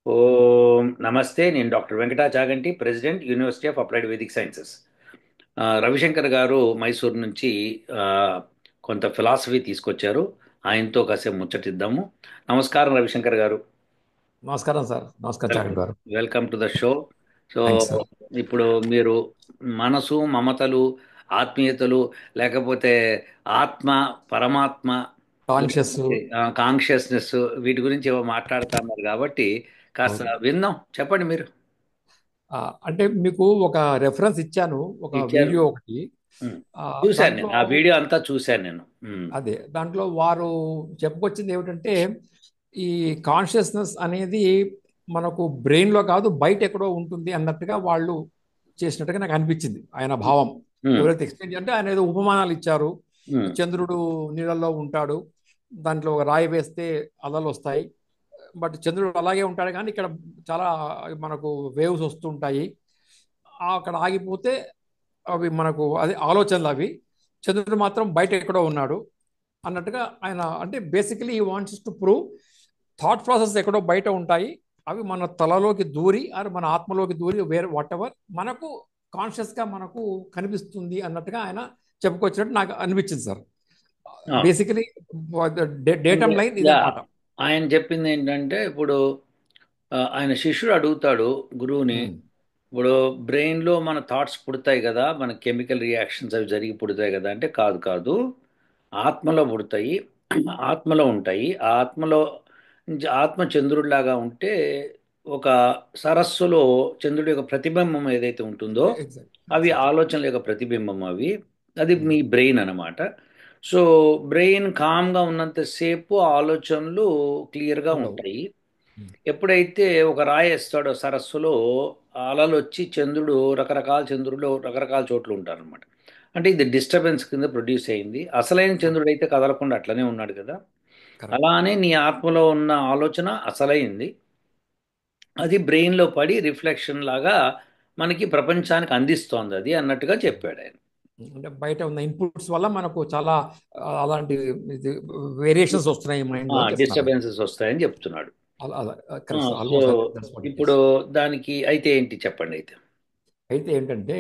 ఓం నమస్తే. నేను doctor Venkata Chaganti, president, university of applied Vedic sciences. Ravishankar గారు మైసూర్ నుంచి ఆ, కొంత ఫిలాసఫీ తీసుకొచ్చారు. ఆయనతో కాసేపు ముచ్చటిద్దాము. నమస్కారం రవిశంకర్ గారు. నమస్కారం సార్. నమస్కారం చాగంటి వెల్కమ్. గారు. Welcome to the show. So thanks sir. ఇప్పుడు మీరు మనసు, మమతలు, ఆత్మీయతలు, లేకపోతే ఆత్మ, పరమాత్మ, కాన్షియస్. లేకపోతే కాన్షియస్నెస్, వీటి గురించి ఏవో మాట్లాడుతున్నారు కాబట్టి కాస్త అవును. విందాం. చెప్పండి మీరు. అంటే మీకు ఒక రెఫరెన్స్ ఇచ్చాను, ఒక ఇచ్చారు. వీడియో ఒకటి. ఉమ్. ఆ, చూశాను దాంట్లో నేను ఆ వీడియో అంతా చూశాను నేను. ఉమ్. దాంట్లో వారు చెప్పుకొచ్చింది ఏమిటంటే ఈ కాన్షియస్నెస్ అనేది మనకు బ్రెయిన్ లో కాదు, బయట ఎక్కడో ఉంటుంది అన్నట్టుగా వాళ్ళు చేసినట్టుగా నాకు అనిపించింది ఆయన భావం. ఉమ్. ఎవరైతే ఎక్స్ప్లెయిన్ అంటే ఆయన ఏదో ఉపమానాలు ఇచ్చారు. ఉమ్. చంద్రుడు నీళ్ళల్లో ఉంటాడు, దాంట్లో ఒక రాయి వేస్తే అలలు వస్తాయి. బట్ చంద్రుడు అలాగే ఉంటాడు, కానీ ఇక్కడ చాలా మనకు వేవ్స్ వస్తుంటాయి. అక్కడ ఆగిపోతే అవి మనకు అది ఆలోచనలు అవి. చంద్రుడు మాత్రం బయట ఎక్కడో ఉన్నాడు అన్నట్టుగా ఆయన అంటే బేసికలీ ఈ wants to prove thought process ఎక్కడో బయట ఉంటాయి. అవి మన తలలోకి దూరి ఆర్ మన ఆత్మలోకి దూరి వేరే వాట్ ఎవర్ మనకు కాన్షియస్ గా మనకు కనిపిస్తుంది అన్నట్టుగా ఆయన చెప్పుకొచ్చినట్టు నాకు అనిపించింది సార్. ఆ. బేసికలీ అంటే డేటమ్ లైన్ యా, ఇదన్నమాట. ఆయన చెప్పింది ఏంటంటే ఇప్పుడు ఆయన శిష్యుడు అడుగుతాడు గురువుని. ఉమ్, ఇప్పుడు బ్రెయిన్లో మన థాట్స్ పుడతాయి కదా, మన కెమికల్ రియాక్షన్స్ అవి జరిగి పుడతాయి కదా అంటే, కాదు కాదు, ఆత్మలో పుడతాయి, ఆత్మలో ఉంటాయి. ఆ ఆత్మలో నుంచి ఆత్మ చంద్రుడిలాగా ఉంటే ఒక సరస్సులో చంద్రుడి యొక్క ప్రతిబింబం ఏదైతే ఉంటుందో అవి ఎగ్జాక్ట్. ఆలోచనల యొక్క ప్రతిబింబం అవి. అది మీ బ్రెయిన్ అన్నమాట. సో బ్రెయిన్ కామ్గా ఉన్నంతసేపు ఆలోచనలు క్లియర్గా ఉండవు. ఉంటాయి. ఎప్పుడైతే ఒక రాయి వేస్తాడో సరస్సులో, అలలు వచ్చి రకరకాల చంద్రుడు రకరకాల చోట్ల ఉంటారనమాట. అంటే ఇది డిస్టర్బెన్స్ కింద ప్రొడ్యూస్ అయింది. అసలైన చంద్రుడు అయితే కదలకుండా అట్లనే ఉన్నాడు కదా. కరెక్ట్. అలానే నీ ఆత్మలో ఉన్న ఆలోచన అసలైంది. అది బ్రెయిన్లో పడి రిఫ్లెక్షన్ లాగా మనకి ప్రపంచానికి అందిస్తోంది అది అన్నట్టుగా చెప్పాడు ఆయన. అంటే బయట ఉన్న ఇన్పుట్స్ వల్ల మనకు చాలా అలాంటి వేరియేషన్స్ వస్తున్నాయి మైండ్ లో అని చెప్తున్నారు. డిస్టర్బెన్సెస్ వస్తాయని చెప్తున్నాడు. అలా అలా correct. So almost that's what it is. ఇప్పుడు దానికి అయితే ఏంటి చెప్పండి అయితే. అయితే ఏంటంటే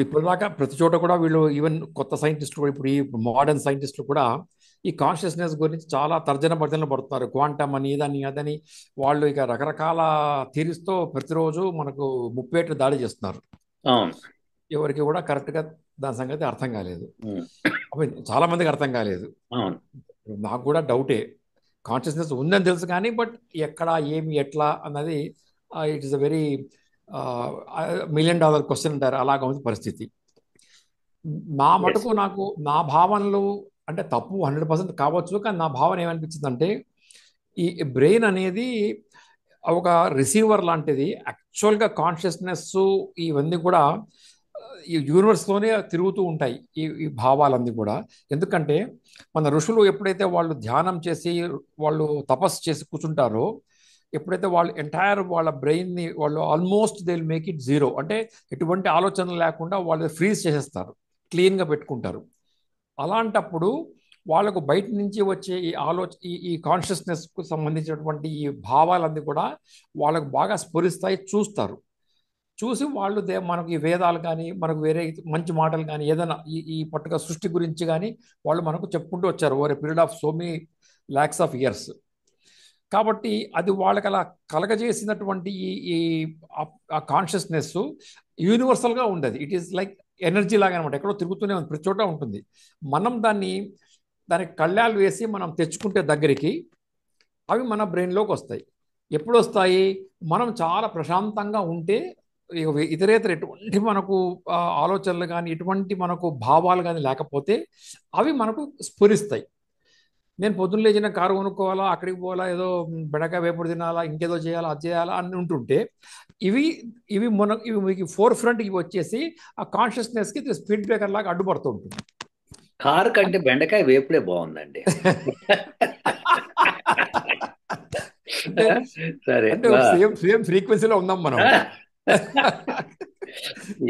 ఇప్పుడు దాకా ప్రతి చోట కూడా వీళ్ళు ఈవెన్ కొత్త సైంటిస్టులు కూడా ఇప్పుడు ఈ మోడర్న్ సైంటిస్టులు కూడా ఈ కాన్షియస్నెస్ గురించి చాలా తర్జన భర్జన పడుతున్నారు. క్వాంటమ్ అని ఇదని అదని వాళ్ళు ఇక రకరకాల థీరీస్తో ప్రతిరోజు మనకు ముప్పేట్లు దాడి చేస్తున్నారు. అవును. ఎవరికి కూడా కరెక్ట్గా దాని సంగతి అర్థం కాలేదు. ఉమ్. చాలా మందికి అర్థం కాలేదు. అవును. నాకు కూడా డౌటే. కాన్షియస్నెస్ ఉందని తెలుసు కానీ బట్ ఎక్కడ ఏమి ఎట్లా అన్నది it is a very $1,000,000 question అంటారు, అలాగా ఉంది పరిస్థితి. నా ఎస్. మటుకు నాకు నా భావనలు అంటే తప్పు 100% కావచ్చు, కానీ నా భావన ఏమనిపించింది అంటే ఈ బ్రెయిన్ అనేది ఒక రిసీవర్ లాంటిది. యాక్చువల్గా కాన్షియస్నెస్ ఇవన్నీ కూడా ఈ యూనివర్స్లోనే తిరుగుతూ ఉంటాయి, ఈ భావాలన్నీ కూడా. ఎందుకంటే మన ఋషులు ఎప్పుడైతే వాళ్ళు ధ్యానం చేసి వాళ్ళు తపస్సు చేసి కూర్చుంటారో, ఎప్పుడైతే వాళ్ళు ఎంటైర్ వాళ్ళ బ్రెయిన్ని వాళ్ళు almost they will make it zero, అంటే ఎటువంటి ఆలోచన లేకుండా వాళ్ళు ఫ్రీజ్ చేసేస్తారు, క్లీన్గా పెట్టుకుంటారు. అలాంటప్పుడు వాళ్ళకు బయట నుంచి వచ్చే ఈ ఈ కాన్షియస్నెస్కు సంబంధించినటువంటి ఈ భావాలన్నీ కూడా వాళ్ళకు బాగా స్ఫురిస్తాయి, చూస్తారు. చూసి వాళ్ళు మనకు ఈ వేదాలు కానీ మనకు వేరే మంచి మాటలు కానీ ఏదైనా ఈ పట్టుగా సృష్టి గురించి కానీ వాళ్ళు మనకు చెప్పుకుంటూ వచ్చారు over a period of so many lakhs of years. కాబట్టి అది వాళ్ళకి అలా కలగజేసినటువంటి ఈ ఈ ఆ కాన్షియస్నెస్ యూనివర్సల్గా ఉండదు. ఇట్ ఈస్ లైక్ ఎనర్జీ లాగా అనమాట, ఎక్కడో తిరుగుతూనే ఉంది, ప్రతి చోట ఉంటుంది. మనం దానికి కళ్ళాలు వేసి మనం తెచ్చుకుంటే దగ్గరికి అవి మన బ్రెయిన్లోకి వస్తాయి. ఎప్పుడు వస్తాయి? మనం చాలా ప్రశాంతంగా ఉంటే, ఇతరేతర ఎటువంటి మనకు ఆలోచనలు కానీ ఎటువంటి మనకు భావాలు కానీ లేకపోతే అవి మనకు స్ఫురిస్తాయి. నేను పొద్దున్న లేచిన కారు కొనుక్కోవాలా, అక్కడికి పోవాలా, ఏదో బెండకాయ వేపుడు తినాలా, ఇంకేదో చేయాలా, అది చేయాలా అని ఉంటుంటే ఇవి ఇవి మీకు ఫోర్ ఫ్రంట్ ఇవి వచ్చేసి ఆ కాన్షియస్నెస్కి స్పీడ్ బ్రేకర్ లాగా అడ్డుపడుతూ ఉంటుంది. కారు కంటే బెండకాయ వేపుడే బాగుందండి. అంటే సరే. అంటే సేమ్ సేమ్ ఫ్రీక్వెన్సీలో ఉన్నాం మనం.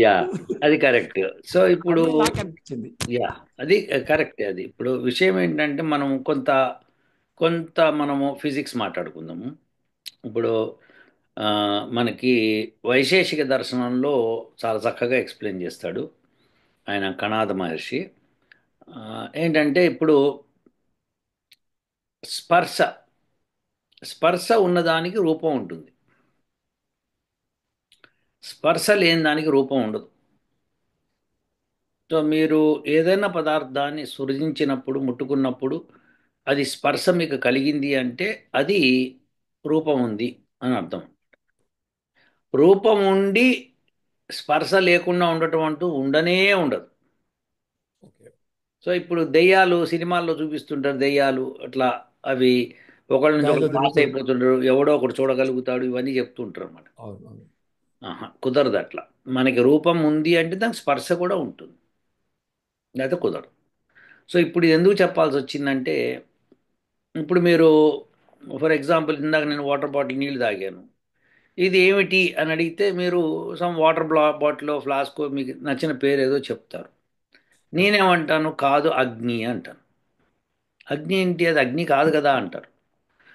యా, అది కరెక్ట్. సో ఇప్పుడు అని నాకు అనిపించింది. యా, అది కరెక్ట్. అది ఇప్పుడు విషయం ఏంటంటే మనం కొంత కొంత మనము ఫిజిక్స్ మాట్లాడుకుందాము. ఇప్పుడు ఆ, మనకి వైశేషిక దర్శనంలో చాలా చక్కగా ఎక్స్ప్లెయిన్ చేస్తాడు ఆయన కణాద మహర్షి. ఆ, ఏంటంటే ఇప్పుడు స్పర్శ స్పర్శ ఉన్నదానికి రూపం ఉంటుంది, స్పర్శ లేని దానికి రూపం ఉండదు. సో మీరు ఏదైనా పదార్థాన్ని సృజించినప్పుడు, ముట్టుకున్నప్పుడు అది స్పర్శ మీకు కలిగింది అంటే అది రూపం ఉంది అని అర్థం. రూపం ఉండి స్పర్శ లేకుండా ఉండటం అంటూ ఉండనే ఉండదు. ఓకే. సో ఇప్పుడు దెయ్యాలు సినిమాల్లో చూపిస్తుంటారు, దెయ్యాలు అట్లా అవి ఒకళ్ళ నుంచి గాలిలో ఒకళ్ళు పాస్ తిరుగుతూ ఉంటాయి. అయిపోతుంటారు, ఎవడో ఒకడు చూడగలుగుతాడు, ఇవన్నీ చెప్తుంటారు అన్నమాట. అవును, అవును. ఆహా, కుదరదు అట్లా. మనకి రూపం ఉంది అంటే దానికి స్పర్శ కూడా ఉంటుంది, లేకపోతే కుదరదు. సో ఇప్పుడు ఇది ఎందుకు చెప్పాల్సి వచ్చిందంటే, ఇప్పుడు మీరు ఫర్ ఎగ్జాంపుల్ ఇందాక నేను వాటర్ బాటిల్ నీళ్ళు తాగాను, ఇది ఏమిటి అని అడిగితే మీరు సమ్ వాటర్ బాటిల్ ఫ్లాస్క్ మీకు నచ్చిన పేరు ఏదో చెప్తారు. కరెక్ట్. నేనేమంటాను, కాదు అగ్ని అంటాను. అగ్ని ఏంటి, అది అగ్ని కాదు కదా అంటారు.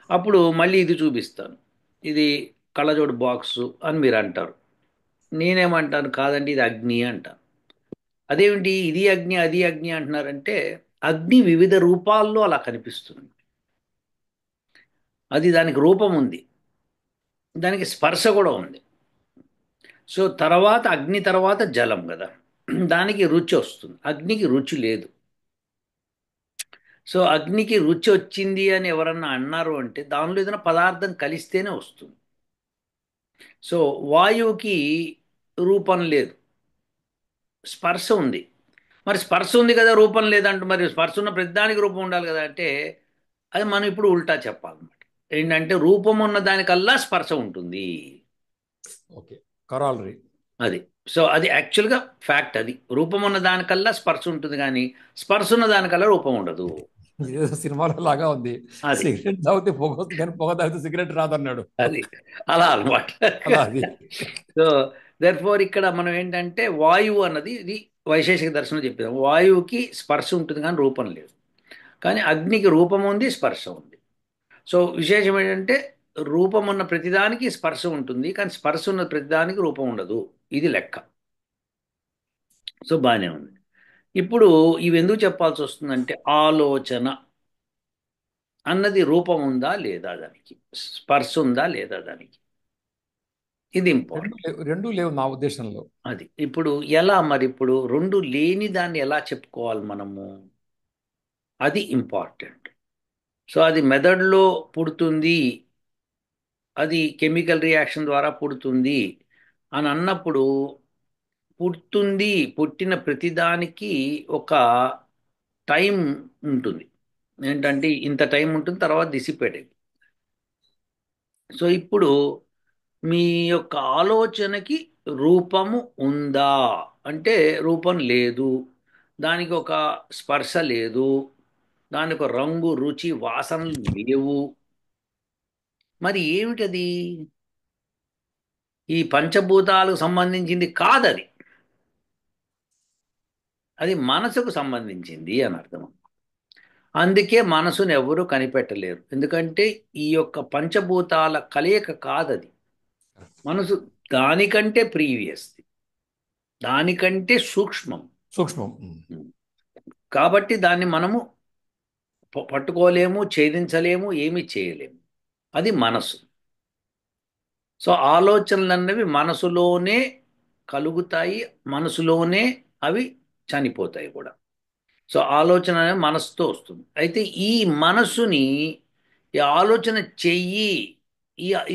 అప్పుడు మళ్ళీ ఇది చూపిస్తాను, ఇది కళ్ళజోడు బాక్సు అని మీరు అంటారు. నేనేమంటాను, కాదండి ఇది అగ్ని అంటాను. అదేమిటి ఇది అగ్ని అది అగ్ని అంటున్నారంటే, అగ్ని వివిధ రూపాల్లో అలా కనిపిస్తుంది. అది దానికి రూపం ఉంది, దానికి స్పర్శ కూడా ఉంది. సో తర్వాత అగ్ని తర్వాత జలం కదా, దానికి రుచి వస్తుంది, అగ్నికి రుచి లేదు. సో అగ్నికి రుచి వచ్చింది అని ఎవరన్నా అన్నారు అంటే దానిలో ఏదైనా పదార్థం కలిస్తేనే వస్తుంది. సో వాయువుకి రూపం లేదు, స్పర్శ ఉంది. మరి స్పర్శ ఉంది కదా రూపం లేదంటూ, మరి స్పర్శ ఉన్న ప్రతిదానికి రూపం ఉండాలి కదా అంటే, అది మనం ఇప్పుడు ఉల్టా చెప్పాలన్నమాట. ఏంటంటే రూపం ఉన్న దానికల్లా స్పర్శ ఉంటుంది. ఓకే. కరాలరీ. అది. సో అది యాక్చువల్గా ఫ్యాక్ట్. అది రూపం ఉన్న దానికల్లా స్పర్శ ఉంటుంది కానీ స్పర్శ ఉన్న దానికల్లా రూపం ఉండదు. ఏదో సినిమాలో లాగా ఉంది. అది సిగరెట్ తాగితే పొగ వస్తుంది కానీ పొగ తాగితే సిగరెట్ రాదన్నాడు. అది అలా అన్నమాట. అలా అది. సో దెర్ ఫోర్ ఇక్కడ మనం ఏంటంటే వాయువు అన్నది ఇది వైశేషిక దర్శనం చెప్పేది, వాయువుకి స్పర్శ ఉంటుంది కానీ రూపం లేదు. కానీ అగ్నికి రూపం ఉంది, స్పర్శ ఉంది. సో విశేషం ఏంటంటే రూపం ఉన్న ప్రతిదానికి స్పర్శ ఉంటుంది కానీ స్పర్శ ఉన్న ప్రతిదానికి రూపం ఉండదు. ఇది లెక్క. సో బాగానే ఉంది. ఇప్పుడు ఇవి ఎందుకు చెప్పాల్సి వస్తుందంటే, ఆలోచన అన్నది రూపం ఉందా లేదా దానికి, స్పర్శ ఉందా లేదా దానికి, ఇది ఇంపార్టెంట్. రెండు లేవు నా ఉద్దేశంలో. అది ఇప్పుడు ఎలా మరి, ఇప్పుడు రెండు లేని దాన్ని ఎలా చెప్పుకోవాలి మనము, అది ఇంపార్టెంట్. సో అది మెదడులో పుడుతుంది, అది కెమికల్ రియాక్షన్ ద్వారా పుడుతుంది అని అన్నప్పుడు, పుడుతుంది, పుట్టిన ప్రతిదానికి ఒక టైం ఉంటుంది. ఏంటంటే ఇంత టైం ఉంటుంది, తర్వాత డిసిపేట్ అయిపోతుంది. సో ఇప్పుడు మీ యొక్క ఆలోచనకి రూపము ఉందా అంటే రూపం లేదు, దానికి ఒక స్పర్శ లేదు, దానికి ఒక రంగు రుచి వాసనలు లేవు. మరి ఏమిటది, ఈ పంచభూతాలకు సంబంధించింది కాదది, అది మనసుకు సంబంధించింది అని అర్థం. అందుకే మనసును ఎవరూ కనిపెట్టలేరు, ఎందుకంటే ఈ యొక్క పంచభూతాల కలయిక కాదది. మనసు దానికంటే ప్రీవియస్, దానికంటే సూక్ష్మం. సూక్ష్మం. కాబట్టి దాన్ని మనము పట్టుకోలేము, ఛేదించలేము, ఏమీ చేయలేము. అది మనసు. సో ఆలోచనలు అన్నవి మనసులోనే కలుగుతాయి, మనసులోనే అవి చనిపోతాయి కూడా. సో ఆలోచన అనేది మనసుతో వస్తుంది. అయితే ఈ మనసుని, ఈ ఆలోచన చెయ్యి,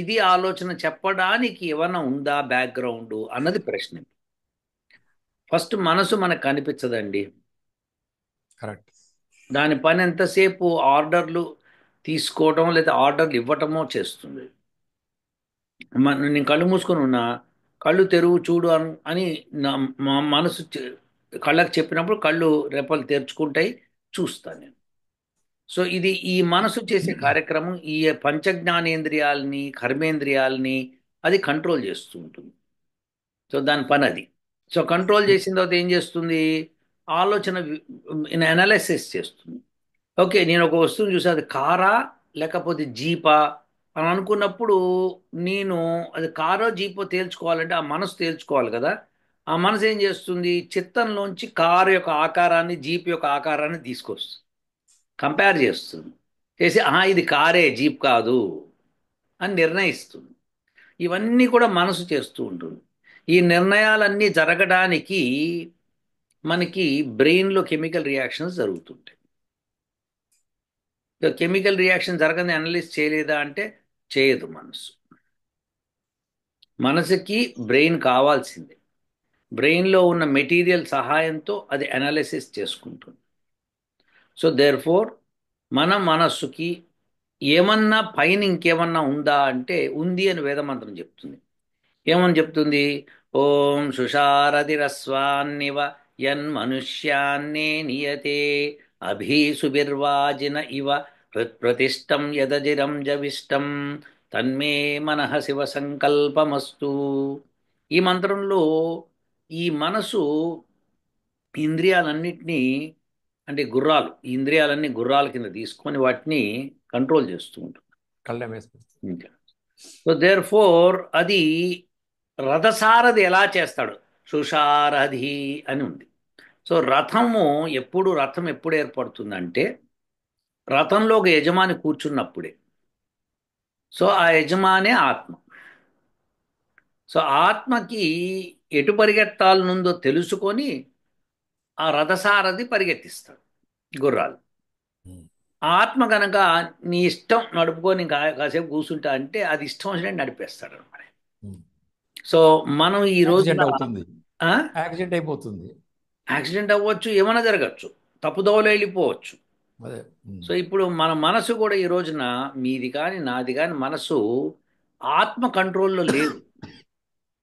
ఇది ఆలోచన చెప్పడానికి ఏమైనా ఉందా బ్యాక్గ్రౌండ్ అన్నది ప్రశ్న. ఫస్ట్ మనసు మనకు కనిపించదండి, కరెక్ట్. దాని పని ఎంతసేపు ఆర్డర్లు తీసుకోవటం లేదా ఆర్డర్లు ఇవ్వటమో చేస్తుంది. నేను కళ్ళు మూసుకొని ఉన్నా, కళ్ళు తెరువు చూడు అని నా మా మనసు కళ్ళకు చెప్పినప్పుడు కళ్ళు రెప్పలు తెరుచుకుంటాయి, చూస్తాను నేను. సో ఇది ఈ మనసు చేసే కార్యక్రమం ఈ పంచజ్ఞానేంద్రియాలని కర్మేంద్రియాలని అది కంట్రోల్ చేస్తూ ఉంటుంది. సో దాని పని అది. సో కంట్రోల్ చేసిన తర్వాత ఏం చేస్తుంది, ఆలోచన అనాలిసిస్ చేస్తుంది. ఓకే నేను ఒక వస్తువుని చూసి అది కారా లేకపోతే జీపా అని అనుకున్నప్పుడు నేను అది కారో జీపో తేల్చుకోవాలంటే ఆ మనసు తేల్చుకోవాలి కదా. ఆ మనసు ఏం చేస్తుంది, చిత్తంలోంచి కారు యొక్క ఆకారాన్ని జీప్ యొక్క ఆకారాన్ని తీసుకొస్తుంది, కంపేర్ చేస్తుంది, చేసి ఇది కారే జీప్ కాదు అని నిర్ణయిస్తుంది. ఇవన్నీ కూడా మనసు చేస్తూ ఉంటుంది. ఈ నిర్ణయాలన్నీ జరగడానికి మనకి బ్రెయిన్లో కెమికల్ రియాక్షన్స్ జరుగుతుంటాయి. ఇక కెమికల్ రియాక్షన్ జరగని అనలైజ్ చేయలేదా అంటే చేయదు మనసు. మనసుకి బ్రెయిన్ కావాల్సిందే. బ్రెయిన్లో ఉన్న మెటీరియల్ సహాయంతో అది అనాలిసిస్ చేసుకుంటుంది. సో దేర్ ఫోర్ మన మనస్సుకి ఏమన్నా పైన ఇంకేమన్నా ఉందా అంటే ఉంది అని వేదమంత్రం చెప్తుంది. ఏమని చెప్తుంది? ఓం సుషారతిరస్వాన్నివ యన్మనుష్యాన్నే నియతే అభీసుభిర్వాజిన ఇవ హృత్ప్రతిష్టం యదజిరం జవిష్టం తన్మే మనః శివ సంకల్పమస్తు. ఈ మంత్రంలో ఈ మనసు ఇంద్రియాలన్నిటినీ, అంటే గుర్రాలు, ఈ ఇంద్రియాలన్నీ గుర్రాల కింద తీసుకొని వాటిని కంట్రోల్ చేస్తూ ఉంటుంది. కళ్ళెం వేసుకొస్తుంది. ఇంకా సో దేర్ ఫోర్ అది రథసారథి ఎలా చేస్తాడు, సుషారథి అని ఉంది. సో రథం ఎప్పుడు ఏర్పడుతుందంటే రథంలో ఒక యజమాని కూర్చున్నప్పుడే. సో ఆ యజమానే ఆత్మ. సో ఆత్మకి ఎటు పరిగెత్తాలనుందో తెలుసుకొని ఆ రథసారథి పరిగెత్తిస్తాడు గుర్రాలు. ఉమ్. ఆ ఆత్మ కనుక నీ ఇష్టం నడుపుకొని కాసేపు కూర్చుంటా అంటే అది ఇష్టం వచ్చినట్టు నడిపేస్తాడు అనమాట. ఉమ్. సో మనం ఈ రోజున యాక్సిడెంట్ అవుతుంది. ఆ, యాక్సిడెంట్ అయిపోతుంది. యాక్సిడెంట్ అవ్వచ్చు, ఏమైనా జరగచ్చు, తప్పుదోవలో వెళ్ళిపోవచ్చు. అదే. ఉమ్. సో ఇప్పుడు మన మనసు కూడా ఈ రోజున మీది కానీ నాది కానీ మనసు ఆత్మ కంట్రోల్లో లేదు.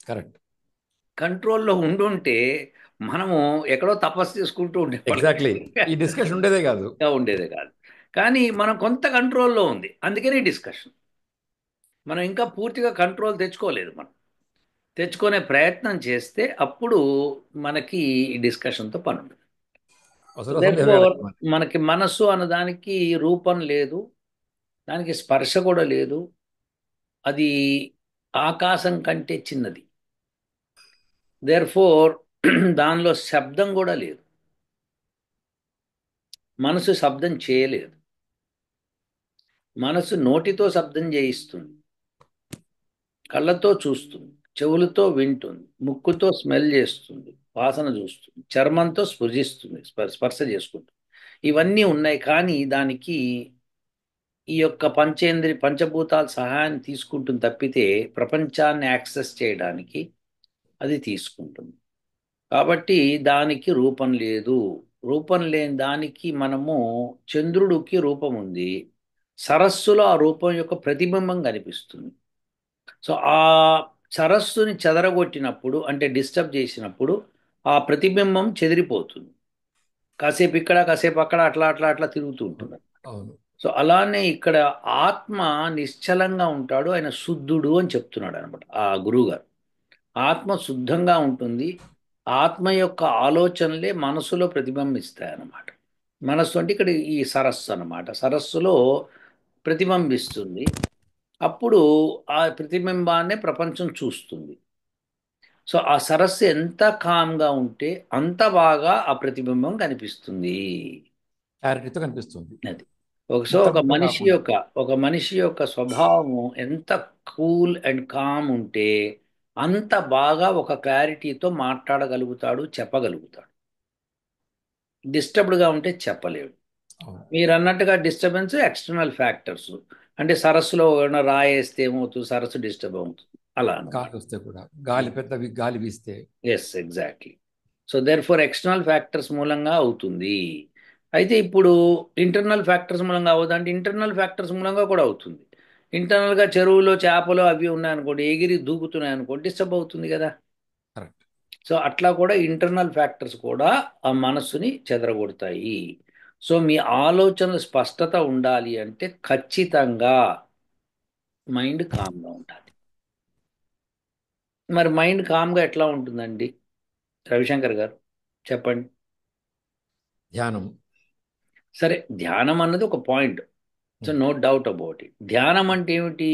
కరెక్ట్. కంట్రోల్లో ఉండుంటే మనము ఎక్కడో తపస్సు చేసుకుంటూ ఎగ్జాక్ట్లీ. ఈ డిస్కషన్ ఉండేదే కాదు. ఉండేదే కాదు. కానీ మనం కొంత కంట్రోల్లో ఉంది, అందుకని డిస్కషన్. మనం ఇంకా పూర్తిగా కంట్రోల్ తెచ్చుకోలేదు. మనం తెచ్చుకునే ప్రయత్నం చేస్తే అప్పుడు మనకి ఈ డిస్కషన్తో పని ఉండదు. అసలు దెర్ఫోర్ మనకి మనస్సు అన్నదానికి రూపం లేదు, దానికి స్పర్శ కూడా లేదు, అది ఆకాశం కంటే చిన్నది. దేర్ఫోర్ దానిలో శబ్దం కూడా లేదు. మనసు శబ్దం చేయలేదు. మనసు నోటితో శబ్దం చేయిస్తుంది, కళ్ళతో చూస్తుంది, చెవులతో వింటుంది, ముక్కుతో స్మెల్ చేస్తుంది, వాసన చూస్తుంది, చర్మంతో స్పృశిస్తుంది, స్పర్శ చేసుకుంటుంది. ఇవన్నీ ఉన్నాయి, కానీ దానికి ఈ యొక్క పంచభూతాల సహాయాన్ని తీసుకుంటుంది తప్పితే ప్రపంచాన్ని యాక్సెస్ చేయడానికి అది తీసుకుంటుంది. కాబట్టి దానికి రూపం లేదు. రూపం లేని దానికి మనము, చంద్రుడికి రూపం ఉంది, సరస్సులో ఆ రూపం యొక్క ప్రతిబింబం కనిపిస్తుంది. సో ఆ సరస్సుని చెదరగొట్టినప్పుడు, అంటే డిస్టర్బ్ చేసినప్పుడు ఆ ప్రతిబింబం చెదిరిపోతుంది. కాసేపు ఇక్కడ కాసేపు అక్కడ అట్లా అట్లా అట్లా తిరుగుతూ ఉంటుంది. అవును. సో అలానే ఇక్కడ ఆత్మ నిశ్చలంగా ఉంటాడు, ఆయన శుద్ధుడు అని చెప్తున్నాడు అనమాట ఆ గురువుగారు. ఆత్మ శుద్ధంగా ఉంటుంది. ఆత్మ యొక్క ఆలోచనలే మనసులో ప్రతిబింబిస్తాయి అన్నమాట. మనస్సు అంటే ఇక్కడ ఈ సరస్సు అన్నమాట. సరస్సులో ప్రతిబింబిస్తుంది. అప్పుడు ఆ ప్రతిబింబాన్నే ప్రపంచం చూస్తుంది. సో ఆ సరస్సు ఎంత కామ్గా ఉంటే అంత బాగా ఆ ప్రతిబింబం కనిపిస్తుంది. క్లారిటీతో కనిపిస్తుంది. అది సో ముక్క ఒక ముక్క మనిషి కాకుండా. యొక్క స్వభావము ఎంత కూల్ అండ్ కామ్ ఉంటే అంత బాగా ఒక క్లారిటీతో మాట్లాడగలుగుతాడు, చెప్పగలుగుతాడు. డిస్టర్బ్డ్గా ఉంటే చెప్పలేడు. అవును. మీరు అన్నట్టుగా డిస్టర్బెన్స్ ఎక్స్టర్నల్ ఫ్యాక్టర్స్, అంటే సరస్సులో ఏమైనా రాయేస్తే ఏమవుతుంది, సరస్సు డిస్టర్బ్ అవుతుంది అలా అన్నమాట. గాలి వస్తే కూడా, గాలి పెద్ద గాలి వీస్తే. Yes, exactly. So there four external factors మూలంగా అవుతుంది. అయితే ఇప్పుడు ఇంటర్నల్ ఫ్యాక్టర్స్ మూలంగా అవుతుంది, ఇంటర్నల్ ఫ్యాక్టర్స్ మూలంగా కూడా అవుతుంది. ఇంటర్నల్గా చెరువులో చేపలు అవి ఉన్నాయనుకోండి, ఎగిరి దూకుతున్నాయి అనుకోండి, డిస్టర్బ్ అవుతుంది కదా. కరెక్ట్. సో అట్లా కూడా ఇంటర్నల్ ఫ్యాక్టర్స్ కూడా ఆ మనస్సుని చెదరగొడతాయి. సో మీ ఆలోచనలు స్పష్టత ఉండాలి అంటే ఖచ్చితంగా మైండ్ కామ్గా ఉండాలి. మరి మైండ్ కామ్గా ఎట్లా ఉంటుందండి రవిశంకర్ గారు, చెప్పండి. ధ్యానం. సరే, ధ్యానం అన్నది ఒక point. So no doubt about it. ధ్యానం అంటే ఏమిటి?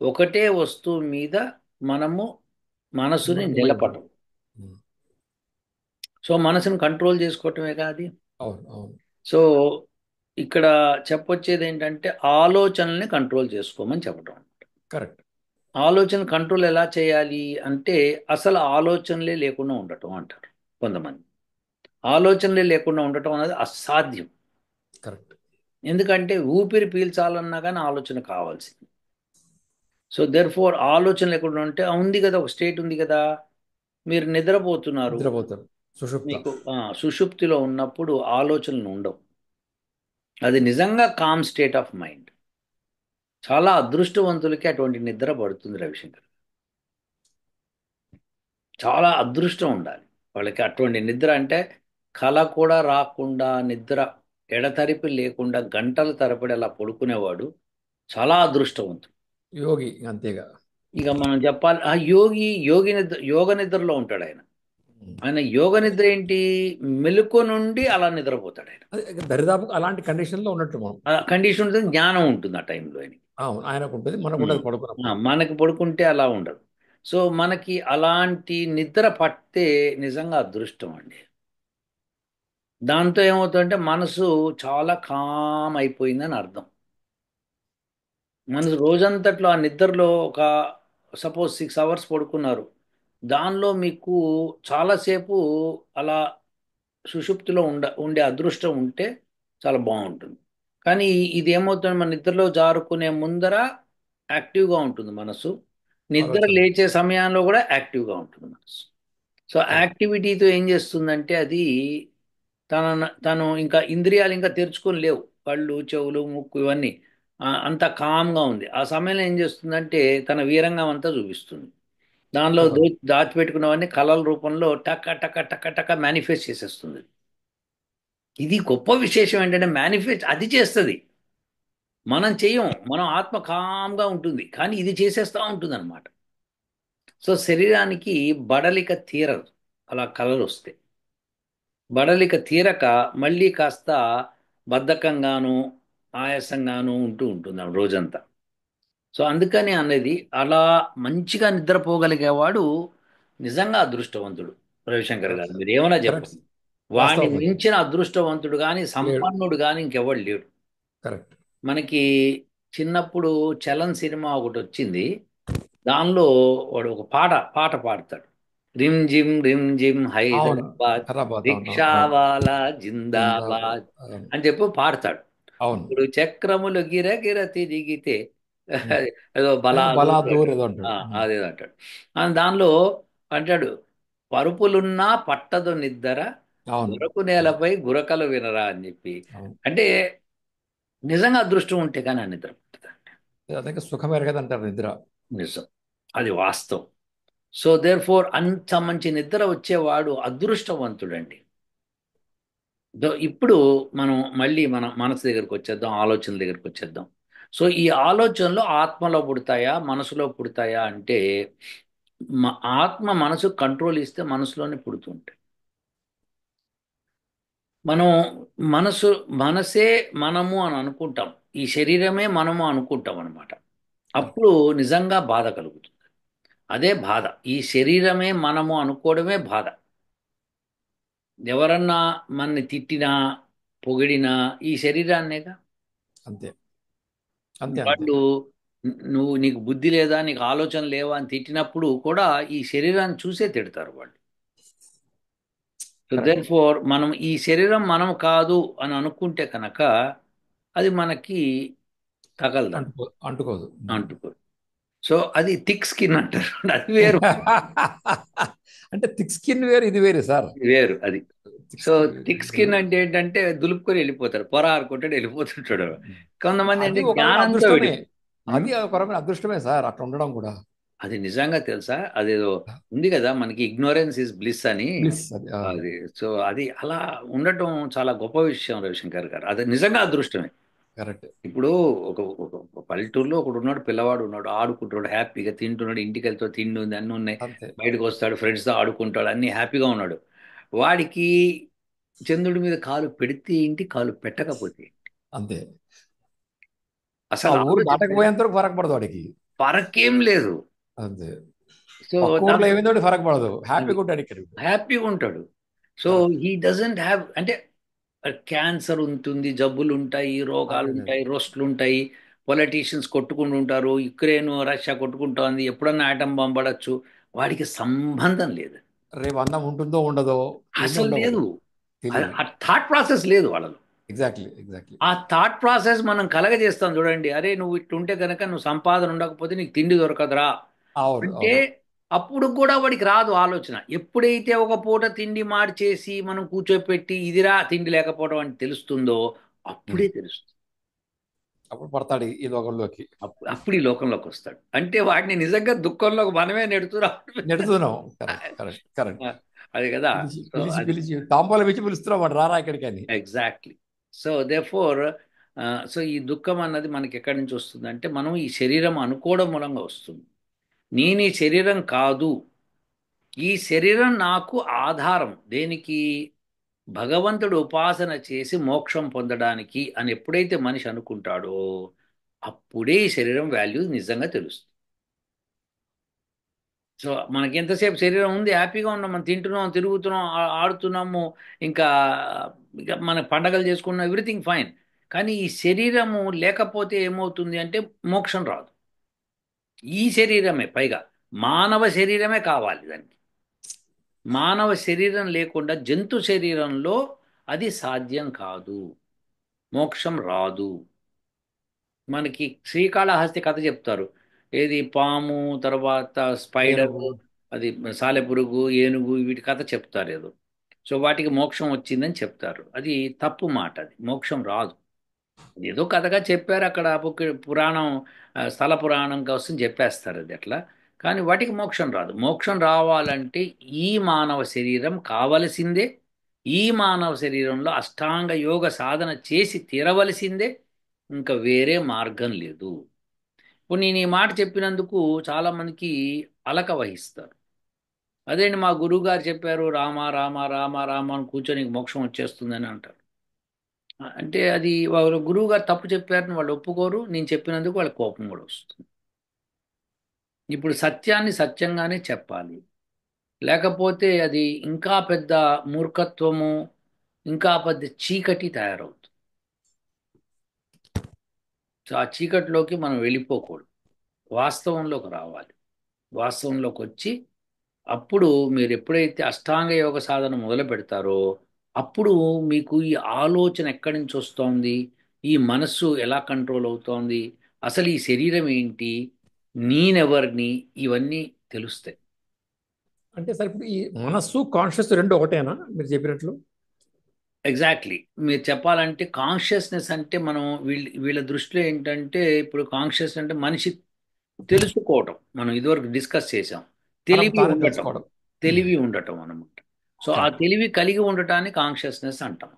ఒకటే వస్తువు మీద మనము మనసుని నిమగ్నం. నిలపటం. సో మనసుని కంట్రోల్ చేసుకోవటమే కాదు. అవును, అవును. సో ఇక్కడ చెప్పొచ్చేది ఏంటంటే ఆలోచనల్ని కంట్రోల్ చేసుకోమని చెప్పటం. కరెక్ట్. ఆలోచన కంట్రోల్ ఎలా చేయాలి అంటే అసలు ఆలోచనలే లేకుండా ఉండటం అంటారు కొంతమంది. ఆలోచనలే లేకుండా ఉండటం అనేది అసాధ్యం. కరెక్ట్. ఎందుకంటే ఊపిరి పీల్చాలన్నా కానీ ఆలోచన కావాల్సింది. సో దెర్ ఫోర్ ఆలోచన లేకుండా ఉంటే ఉంది కదా, ఒక స్టేట్ ఉంది కదా. మీరు నిద్రపోతున్నారు, నిద్రపోతాడు. సుషుప్త. మీకు సుషుప్తిలో ఉన్నప్పుడు ఆలోచనలు ఉండవు. అది నిజంగా కామ్ స్టేట్ ఆఫ్ మైండ్. చాలా అదృష్టవంతులకి అటువంటి నిద్ర పడుతుంది రవిశంకర్. చాలా అదృష్టం ఉండాలి వాళ్ళకి అటువంటి నిద్ర. అంటే కల కూడా రాకుండా నిద్ర ఎడతెరిపి లేకుండా గంటల తరబడి అలా పడుకునేవాడు చాలా అదృష్టవంతుడు. యోగి అంతేగా. ఇక మనం చెప్పాలి, ఆ యోగి నిద్ర, యోగ నిద్రలో ఉంటాడు ఆయన. ఆయన యోగ నిద్ర ఏంటి? మెలకువ నుండి అలా నిద్రపోతాడు ఆయన. అదే దరిదాపు అలాంటి కండిషన్లో ఉన్నట్టు మనం. ఆ కండిషన్ ఉంటుంది, జ్ఞానం ఉంటుంది ఆ టైంలో ఆయనకి. అవును, ఆయనకు ఉంటుంది, మనకు ఉండదు పడుకున్నప్పుడు. మనకి పడుకుంటే అలా ఉండదు. సో మనకి అలాంటి నిద్ర పడితే నిజంగా అదృష్టం అండి. దాంతో ఏమవుతుందంటే మనసు చాలా కామ్ అయిపోయిందని అర్థం. మనసు రోజంతట్లో ఆ నిద్రలో ఒక సపోజ్ 6 అవర్స్ పడుకున్నారు, దానిలో మీకు చాలాసేపు అలా సుషుప్తిలో ఉండే అదృష్టం ఉంటే చాలా బాగుంటుంది. కానీ ఇది ఏమవుతుంది, మన నిద్రలో జారుకునే ముందర యాక్టివ్గా ఉంటుంది మనసు, నిద్ర ఆలోచన. లేచే సమయంలో కూడా యాక్టివ్గా ఉంటుంది మనసు. So correct. యాక్టివిటీతో ఏం చేస్తుందంటే అది తను ఇంకా ఇంద్రియాలు ఇంకా తెరుచుకొని లేవు, కళ్ళు చెవులు ముక్కు ఇవన్నీ అంతా కామ్గా ఉంది. ఆ సమయంలో ఏం చేస్తుందంటే తన వీరంగం అంతా చూపిస్తుంది. దానిలో అవును. దాచిపెట్టుకున్నవన్నీ కళల రూపంలో టక టక టక టక మేనిఫెస్ట్ చేసేస్తుంది. ఇది గొప్ప విశేషం ఏంటంటే మేనిఫెస్ట్ అది చేస్తుంది, మనం చెయ్యం. మనం ఆత్మ కామ్గా ఉంటుంది కానీ ఇది చేసేస్తూ ఉంటుంది అనమాట. సో శరీరానికి బడలిక తీరదు అలా కళలు వస్తే. బడలిక తీరక మళ్ళీ కాస్త బద్ధకంగాను ఆయాసంగాను ఉంటూ ఉంటుంది ఆ రోజంతా. సో అందుకని అనేది అలా మంచిగా నిద్రపోగలిగేవాడు నిజంగా అదృష్టవంతుడు. రవిశంకర్ గారు మీరు ఏమైనా కరెక్ట్. చెప్పండి, వాడిని వాస్తవం అది. మించిన అదృష్టవంతుడు కానీ లేడు. సంపన్నుడు కానీ ఇంకెవడు లేడు. కరెక్ట్. మనకి చిన్నప్పుడు చలన్ సినిమా ఒకటి వచ్చింది, దానిలో వాడు ఒక పాట పాట పాడతాడు. రిమ్ జిమ్ అవును. హైదరాబాద్, ఖరాబాద్. అవును, అవును. రిక్షావాలా జిందాబాద్. జిందాబాద్ అవును. అని చెప్పి పాడతాడు. అవును. ఇప్పుడు చక్రములు గిరగిర తిరిగితే ఉమ్. ఏదో ఏదో బలాదూర్ బలాదూర్ అంటాడు. ఏదో అంటాడు. అదేదో అంటాడు. దానిలో అంటాడు, పరుపులున్నా పట్టదు నిద్దర, అవును, గురకు నేలపై గురకలు వినరా అని చెప్పి. అవును. అంటే నిజంగా అదృష్టం ఉంటే కానీ ఆ నిద్ర పట్టదండి. అదే సుఖం ఎరగదు అంటారు నిద్ర. నిజం, అది వాస్తవం. సో దేర్ ఫోర్ అంత మంచి నిద్ర వచ్చేవాడు అదృష్టవంతుడండి. ఇప్పుడు మనం మళ్ళీ మన మనసు దగ్గరికి వచ్చేద్దాం, ఆలోచనల దగ్గరికి వచ్చేద్దాం. సో ఈ ఆలోచనలు ఆత్మలో పుడతాయా మనసులో పుడతాయా అంటే ఆత్మ మనసు కంట్రోల్ ఇస్తే మనసులోనే పుడుతుంటాయి. మనం మనసు మనసే మనము అని అనుకుంటాం, ఈ శరీరమే మనము అనుకుంటాం అనమాట. కరెక్ట్. అప్పుడు నిజంగా బాధ కలుగుతుంది. అదే బాధ, ఈ శరీరమే మనము అనుకోవడమే బాధ. ఎవరన్నా మనని తిట్టినా పొగిడినా ఈ శరీరాన్నేగా. అంతే, అంతే, అంతే. వాళ్ళు నువ్వు నీకు బుద్ధి లేదా నీకు ఆలోచన లేవా అని తిట్టినప్పుడు కూడా ఈ శరీరాన్ని చూసే తిడతారు వాళ్ళు. So then correct. ఫోర్ మనం ఈ శరీరం మనం కాదు అని అనుకుంటే కనుక అది మనకి తగలదండి, అంటుకోదు. అంటుకోదు. సో అది థిక్ స్కిన్ అంటారు అది వేరు. అంటే థిక్ స్కిన్ వేరు, ఇది వేరు సార్. ఇది వేరు అది. థిక్ సో స్కిన్ థిక్ వేరు. స్కిన్ అంటే ఏంటంటే దులుపుకొని వెళ్ళిపోతారు, పొర ఆరుకుంటాడు వెళ్ళిపోతుంటాడు. కొంతమంది అది అంటే ఒక రకమైన జ్ఞానంతో అదృష్టమే. విడిపోయి. అది ఒక రకమైన అదృష్టమే సార్, అట్లా ఉండడం కూడా. అది నిజంగా తెలుసా, అదేదో ఉంది కదా మనకి ఇగ్నోరెన్స్ ఇస్ బ్లిస్ అని. ప్లీజ్ అది. అది సో అది అలా ఉండటం చాలా గొప్ప విషయం రవిశంకర్ గారు, అది నిజంగా అదృష్టమే. కరెక్ట్. ఇప్పుడు ఒక పల్లెటూరులో ఒకడు ఉన్నాడు, పిల్లవాడు ఉన్నాడు, ఆడుకుంటున్నాడు హ్యాపీగా, తింటున్నాడు, ఇంటికి వెళ్తే తిండి ఉంది అన్నీ ఉన్నాయి, అంతే, బయటకు వస్తాడు ఫ్రెండ్స్తో ఆడుకుంటాడు అన్నీ హ్యాపీగా ఉన్నాడు. వాడికి చంద్రుడి మీద కాలు పెడితే ఏంటి, కాలు పెట్టకపోతే ఏంటి? అంతే. ఆ అసలు ఊరు ఆలోచించండి. దాటకపోయేంత వరకు ఫరక పడదు వాడికి. పరకేం లేదు. అంతే. సో పక్క ఊర్లో దాంతో ఏమైందో ఫరక పడదు, అది హ్యాపీగా ఉంటాడు ఇక్కడ. హ్యాపీగా ఉంటాడు. So correct. He doesn't have అంటే క్యాన్సర్ ఉంటుంది, జబ్బులు ఉంటాయి, రోగాలు అదే. ఉంటాయి, రోస్ట్లు ఉంటాయి, పొలిటీషియన్స్ కొట్టుకుంటూ ఉంటారు, యుక్రెయిన్ రష్యా కొట్టుకుంటోంది, ఎప్పుడన్నా ఆటం బాంబ్ పడచ్చు. వాడికి సంబంధం లేదు. రేపు అన్నం ఉంటుందో ఉండదో, ఇవన్నీ అసలు ఉండవు లేదు. వాళ్ళకి. తెలియదు. ఆ థాట్ ప్రాసెస్ లేదు వాళ్ళలో. Exactly, exactly. ఆ థాట్ ప్రాసెస్ మనం కలగజేస్తాం చూడండి. అరే నువ్వు ఇట్లుంటే కనుక నువ్వు సంపాదన ఉండకపోతే నీకు తిండి దొరకదురా అవును, అంటే అవును. అప్పుడు కూడా వాడికి రాదు ఆలోచన. ఎప్పుడైతే ఒక పూట తిండి మార్చేసి మనం కూర్చోపెట్టి ఇదిరా తిండి లేకపోవడం అని తెలుస్తుందో ఉమ్. అప్పుడే తెలుస్తుంది. అప్పుడు పడతాడు ఈ లోకంలోకి. అప్పుడు ఈ లోకంలోకి వస్తాడు. అంటే వాడిని నిజంగా దుఃఖంలోకి మనమే నెడుతురా. నెడుతున్నాం. Correct, correct, correct. అది కదా. పిలిచి సో పిలిచి అది పిలిచి తాంపాలు పిలిచి పిలుస్తున్నాం వాడు రారా ఇక్కడికి అని. ఎగ్జాక్ట్లీ. సో దేర్ఫోర్ సో ఈ దుఃఖం అన్నది మనకి ఎక్కడి నుంచి వస్తుంది అంటే మనం ఈ శరీరం అనుకోవడం మూలంగా వస్తుంది. నేను ఈ శరీరం కాదు, ఈ శరీరం నాకు ఆధారం దేనికి, భగవంతుడు ఉపాసన చేసి మోక్షం పొందడానికి అని ఎప్పుడైతే మనిషి అనుకుంటాడో అప్పుడే ఈ శరీరం వాల్యూ నిజంగా తెలుస్తుంది. సో మనకి ఎంతసేపు శరీరం ఉంది, హ్యాపీగా ఉన్నాం, మనం తింటున్నాం, తిరుగుతున్నాం, ఆడుతున్నాము, ఇంకా ఇంకా మన పండగలు చేసుకున్నాం, ఎవ్రీథింగ్ ఫైన్. కానీ ఈ శరీరము లేకపోతే ఏమవుతుంది అంటే మోక్షం రాదు. ఈ శరీరమే పైగా మానవ శరీరమే కావాలి దానికి. మానవ శరీరం లేకుండా జంతు శరీరంలో అది సాధ్యం కాదు, మోక్షం రాదు. మనకి శ్రీకాళహస్తి కథ చెప్తారు. ఏది పాము, తర్వాత స్పైడరు, ఏనుగు. అది సాలెపురుగు, ఏనుగు, వీటి కథ చెప్తారు ఏదో. సో వాటికి మోక్షం వచ్చిందని చెప్తారు. అది తప్పు మాట, అది మోక్షం రాదు. ఏదో కథగా చెప్పారు అక్కడ పురాణం, స్థల పురాణం కోసం చెప్పేస్తారు అది అట్లా. కానీ వాటికి మోక్షం రాదు. మోక్షం రావాలంటే ఈ మానవ శరీరం కావలసిందే. ఈ మానవ శరీరంలో అష్టాంగ యోగ సాధన చేసి తీరవలసిందే. ఇంకా వేరే మార్గం లేదు. ఇప్పుడు నేను ఈ మాట చెప్పినందుకు చాలామందికి అలక వహిస్తారు. అదేంటి మా గురువు గారు చెప్పారు, రామ రామ రామ రామ అని కూర్చొని నీకు మోక్షం వచ్చేస్తుందని అంటారు. అంటే అది వాళ్ళ గురువు గారు తప్పు చెప్పారని వాళ్ళు ఒప్పుకోరు, నేను చెప్పినందుకు వాళ్ళ కోపం కూడా వస్తుంది. ఇప్పుడు సత్యాన్ని సత్యంగానే చెప్పాలి. లేకపోతే అది ఇంకా పెద్ద మూర్ఖత్వము, ఇంకా పెద్ద చీకటి తయారవుతుంది. సో ఆ చీకటిలోకి మనం వెళ్ళిపోకూడదు, వాస్తవంలోకి రావాలి. వాస్తవంలోకి వచ్చి అప్పుడు మీరు ఎప్పుడైతే అష్టాంగ యోగ సాధన మొదలు పెడతారో అప్పుడు మీకు ఈ ఆలోచన ఎక్కడి నుంచి వస్తోంది, ఈ మనస్సు ఎలా కంట్రోల్ అవుతోంది, అసలు ఈ శరీరం ఏంటి, నేనెవరిని, ఇవన్నీ తెలుస్తాయి. అంటే సార్ ఇప్పుడు ఈ మనస్సు కాన్షియస్ రెండు ఒకటేనా మీరు చెప్పినట్లు? ఎగ్జాక్ట్లీ. మీరు చెప్పాలంటే కాన్షియస్నెస్ అంటే మనం వీళ్ళ దృష్టిలో ఏంటంటే ఇప్పుడు కాన్షియస్ అంటే మనిషి తెలుసుకోవటం, మనం ఇదివరకు డిస్కస్ చేసాం. తనకు తెలివి తానే ఉండటం, తెలుసుకోవడం. ఉమ్. తెలివి ఉండటం అన్నమాట. సో ఆ కరెక్ట్. తెలివి కలిగి ఉండటాన్ని కాన్షియస్నెస్ అంటాం.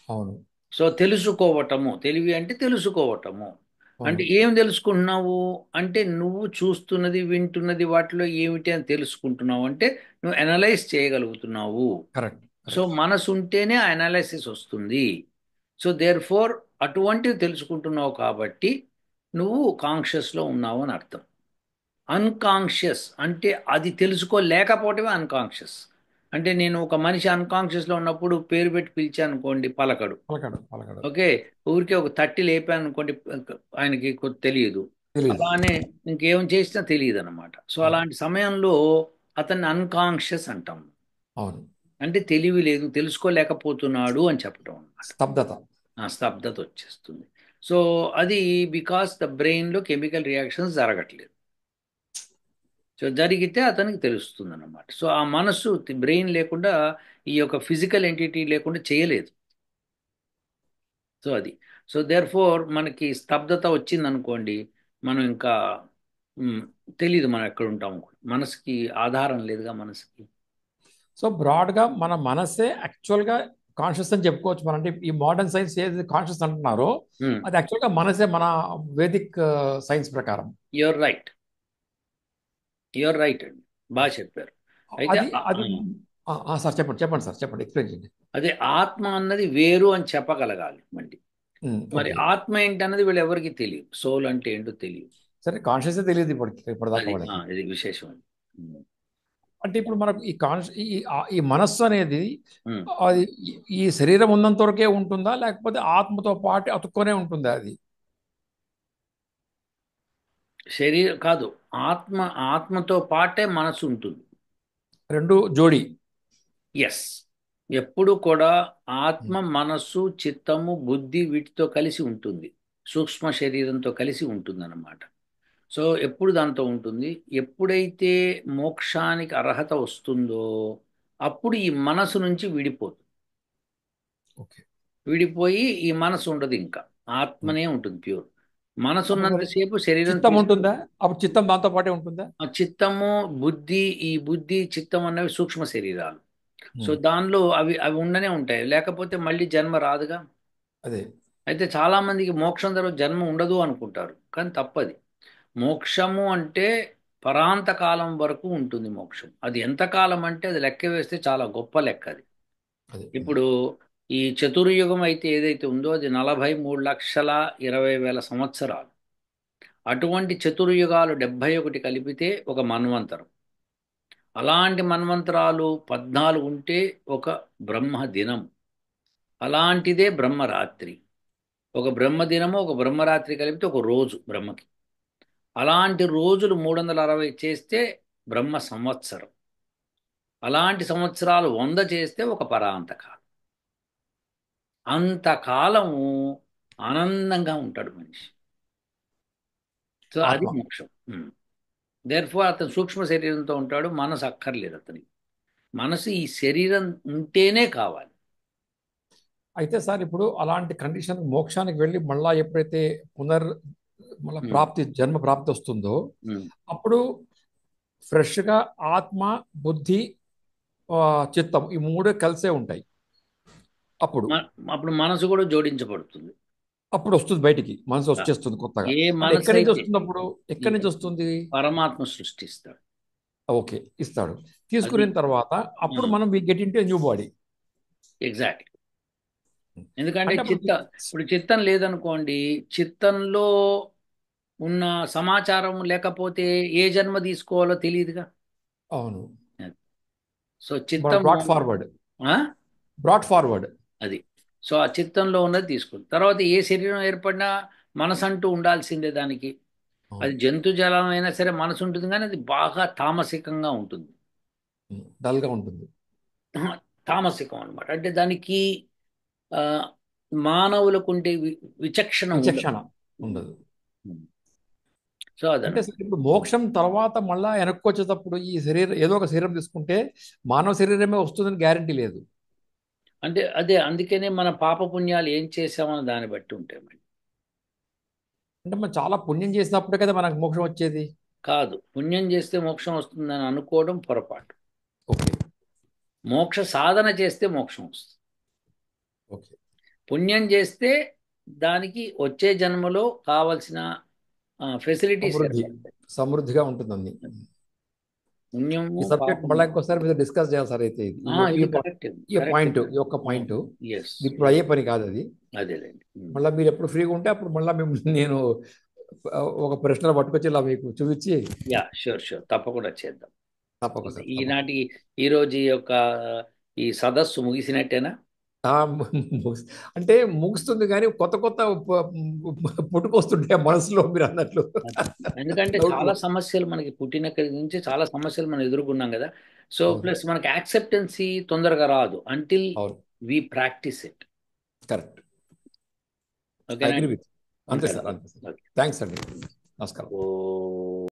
అవును, సో తెలుసుకోవటము, తెలివి అంటే తెలుసుకోవటము. అవును. అంటే ఏం తెలుసుకుంటున్నావు అంటే నువ్వు చూస్తున్నది వింటున్నది వాటిలో ఏమిటి అని తెలుసుకుంటున్నావు అంటే నువ్వు అనలైజ్ చేయగలుగుతున్నావు. Correct, so correct. మనసు ఉంటేనే ఆ అనాలిసిస్ వస్తుంది. సో దేర్ ఫోర్ అటువంటివి తెలుసుకుంటున్నావు కాబట్టి నువ్వు కాన్షియస్లో ఉన్నావు అని అర్థం. అన్కాన్షియస్ అంటే అది తెలుసుకోలేకపోవటమే అన్కాన్షియస్. అంటే నేను ఒక మనిషి అన్కాన్షియస్లో ఉన్నప్పుడు పేరు పెట్టి పిలిచాను అనుకోండి పలకడు. పలకడు, పలకడు. ఓకే. ఊరికే ఒక తట్టి లేపాను అనుకోండి, ఆయనకి తెలియదు. తెలీదు. అలానే ఇంకేం చేసినా తెలియదు అనమాట. సో అవును, అలాంటి సమయంలో అతన్ని అన్కాన్షియస్ అంటాం. అవును. అంటే తెలివి లేదు, తెలుసుకోలేకపోతున్నాడు అని చెప్పడం అనమాట. స్తబ్దత. ఆ స్తబ్దత వచ్చేస్తుంది. సో అది బికాస్ ద బ్రెయిన్లో కెమికల్ రియాక్షన్స్ జరగట్లేదు. సో జరిగితే అతనికి తెలుస్తుంది అన్నమాట. సో ఆ మనస్సు బ్రెయిన్ లేకుండా ఈ యొక్క ఫిజికల్ ఎంటిటీ లేకుండా చేయలేదు. సో అది. సో దేర్ ఫోర్ మనకి స్తబ్దత వచ్చింది అనుకోండి, మనం ఇంకా మ్, తెలీదు మనం ఎక్కడ ఉంటాము. మనసుకి ఆధారం లేదుగా మనసుకి. సో బ్రాడ్గా మన మనసే యాక్చువల్గా కాన్షియస్ అని చెప్పుకోవచ్చు మనం. అంటే ఈ మోడర్న్ సైన్స్ ఏది కాన్షియస్ అంటున్నారో అది యాక్చువల్గా మనసే, మన వేదిక్ సైన్స్ ప్రకారం. You're right. యూఆర్ రైట్ అండి. బాగా చెప్పారు. అయితే అది అది సార్ చెప్పండి, చెప్పండి సార్, చెప్పండి, ఎక్స్ప్లెయిన్ చేయండి. అదే ఆత్మ అన్నది వేరు అని చెప్పగలగాలి మళ్ళీ. మరి ఓకే. ఆత్మ ఏంటన్నది వీళ్ళు ఎవరికి తెలియదు. సోల్ అంటే ఏంటో తెలియదు. సరే, కాన్షియస్ తెలియదు ఇప్పటిదాకా అది వాళ్ళకి. ఇది విశేషం అది. ఉమ్. అంటే ఇప్పుడు మనకు ఈ కాన్ష ఈ ఈ మనస్సు అనేది ఉమ్. అది ఈ శరీరం ఉన్నంత వరకే ఉంటుందా, లేకపోతే ఆత్మతో పాటు అతుక్కొనే ఉంటుందా అది? శరీరం కాదు, ఆత్మతో పాటే మనసు ఉంటుంది. రెండు జోడి. ఎస్. ఎప్పుడు కూడా ఉమ్, ఆత్మ, మనస్సు, చిత్తము, బుద్ధి వీటితో కలిసి ఉంటుంది. సూక్ష్మ శరీరంతో కలిసి ఉంటుంది అన్నమాట. సో ఎప్పుడు దాంతో ఉంటుంది. ఎప్పుడైతే మోక్షానికి అర్హత వస్తుందో అప్పుడు ఈ మనసు నుంచి విడిపోతుంది. ఓకే. విడిపోయి ఈ మనసు ఉండదు ఇంకా. ఉమ్. ఆత్మనే ఉంటుంది ప్యూర్. మనసు అప్పుడు మరి ఉన్నంతసేపు శరీరం చిత్తం తీసుకు. ఉంటుందా? అప్పుడు చిత్తం దాంతో పాటే ఉంటుందా? ఆ చిత్తము, బుద్ధి, ఈ బుద్ధి చిత్తం అనేవి సూక్ష్మ శరీరాలు. సో ఉమ్, దానిలో అవి అవి ఉండనే ఉంటాయి, లేకపోతే మళ్ళీ జన్మ రాదుగా. అదే. అయితే చాలా మందికి మోక్షం తర్వాత జన్మ ఉండదు అనుకుంటారు, కానీ తప్పది. మోక్షము అంటే పరాంత కాలం వరకు ఉంటుంది మోక్షం. అది ఎంతకాలం అంటే అది లెక్క వేస్తే చాలా గొప్ప లెక్క అది. అదే. ఇప్పుడు ఈ చతుర్యుగం అయితే ఏదైతే ఉందో అది 43,20,000 సంవత్సరాలు. అటువంటి చతుర్యుగాలు 71 కలిపితే ఒక మన్వంతరం. అలాంటి మన్వంతరాలు 14 ఉంటే ఒక బ్రహ్మ దినం. అలాంటిదే బ్రహ్మరాత్రి. ఒక బ్రహ్మదినము ఒక బ్రహ్మరాత్రి కలిపితే ఒక రోజు బ్రహ్మకి. అలాంటి రోజులు 360 చేస్తే బ్రహ్మ సంవత్సరం. అలాంటి సంవత్సరాలు 100 చేస్తే ఒక పరాంతకాలం. అంతకాలము ఆనందంగా ఉంటాడు మనిషి. సో అది ఆత్మ. మోక్షం. దేర్ఫోర్ అతను సూక్ష్మ శరీరంతో ఉంటాడు, మనసు అక్కర్లేదు అతనికి. మనసు ఈ శరీరం ఉంటేనే కావాలి. అయితే సార్, ఇప్పుడు అలాంటి కండిషన్ మోక్షానికి వెళ్ళి మళ్ళా ఎప్పుడైతే మళ్ళా ఉమ్, జన్మ ప్రాప్తి వస్తుందో, ఉమ్. అప్పుడు ఫ్రెష్గా ఆత్మ, బుద్ధి, ఆ, చిత్తం ఈ మూడే కలిసే ఉంటాయి. అప్పుడు మ- అప్పుడు మనసు కూడా జోడించబడుతుంది. అప్పుడు వస్తుంది బయటికి, మనసు వచ్చేస్తుంది కొత్తగా. ఏ అంటే మనసు ఎక్కడి నుంచి అయితే వస్తుంది అప్పుడు? ఈ ఎక్కడి నుంచి వస్తుంది? పరమాత్మ సృష్టిస్తాడు. ఓకే, ఇస్తాడు. అది తీసుకున్న తర్వాత అప్పుడు మనం we get in to new body. Exact. ఎందుకంటే అంటే అప్పుడు ఇప్పుడు చిత్తం లేదనుకోండి, చిత్తంలో ఉన్న సమాచారం లేకపోతే ఏ జన్మ తీసుకోవాలో తెలియదుగా. అవును. సో చిత్తము. Brought forward. ఆ? Brought forward. అది. సో ఆ చిత్తంలో ఉన్నది తీసుకుంది. తర్వాత ఏ శరీరం ఏర్పడినా మనసు అంటూ ఉండాల్సిందే దానికి. అది అవును. జంతు జలం అయినా సరే మనసు ఉంటుంది, కానీ అది బాగా తామసికంగా ఉంటుంది. డల్గా ఉంటుంది. తామసికం అనమాట. అంటే దానికి ఆ, మానవులకు ఉండే విచక్షణ ఉండదు. విచక్షణ ఉండదు. సో అంటే అదనమాట. సార్, ఇప్పుడు మోక్షం తర్వాత మళ్ళా వెనక్కి వచ్చేటప్పుడు ఈ శరీరం ఏదో ఒక శరీరం తీసుకుంటే మానవ శరీరమే వస్తుందని గ్యారంటీ లేదు. అంటే అదే అందుకనే మన పాపపుణ్యాలు ఏం చేసామన్న దాన్ని బట్టి ఉంటాయి మరి. అంటే మనం చాలా పుణ్యం చేసినప్పుడే కదా మనకు మోక్షం వచ్చేది. కాదు, పుణ్యం చేస్తే మోక్షం వస్తుందని అనుకోవడం పొరపాటు. ఓకే. మోక్ష సాధన చేస్తే మోక్షం వస్తుంది. ఓకే. పుణ్యం చేస్తే దానికి వచ్చే జన్మలో కావలసిన ఫెసిలిటీస్ సమృద్ధి. ఏర్పడతాయి. సమృద్ధిగా ఉంటుందండి. పుణ్యము ఈ సబ్జెక్ట్ పాపము. మళ్ళీ ఇంకోసారి మీరు డిస్కస్ చేయాలి సార్. అయితే ఇది ఇది కరెక్ట్. ఈ కరెక్ట్. పాయింట్, ఈ ఒక్క పాయింట్ ఎస్. ఇది ఇప్పుడు అయ్యే పని కాదు అది. అదేలేండి. మళ్ళీ మీరు ఎప్పుడు ఫ్రీగా ఉంటే అప్పుడు మళ్ళీ మేము నేను ఒక ప్రశ్నలు పట్టుకొచ్చి ఇలా మీకు చూపించి యా, షూర్ షూర్, తప్పకుండా చేద్దాం. తప్పక సార్, తప్పక. ఈనాటి ఈరోజు ఈ యొక్క ఈ సదస్సు ముగిసినట్టేనా? ఆ, అంటే ముగుస్తుంది కానీ కొత్త కొత్త పుట్టుకొస్తుంటాయి మనసులో మీరు అన్నట్లు. అదే. ఎందుకంటే డౌట్లు. చాలా సమస్యలు మనకి పుట్టినక్కడి నుంచి చాలా సమస్యలు మనం ఎదుర్కొన్నాం కదా. సో అవును. ప్లస్ మనకి యాక్సెప్టెన్సీ తొందరగా రాదు అంటిల్ అవును. We practice it. Correct. I ఓకేనా అగ్రీ అండి? విత్. అంతే ఉంటాను. సార్, అంతే సార్. ఓకే. థ్యాంక్స్ అండి. నమస్కారం. ఓ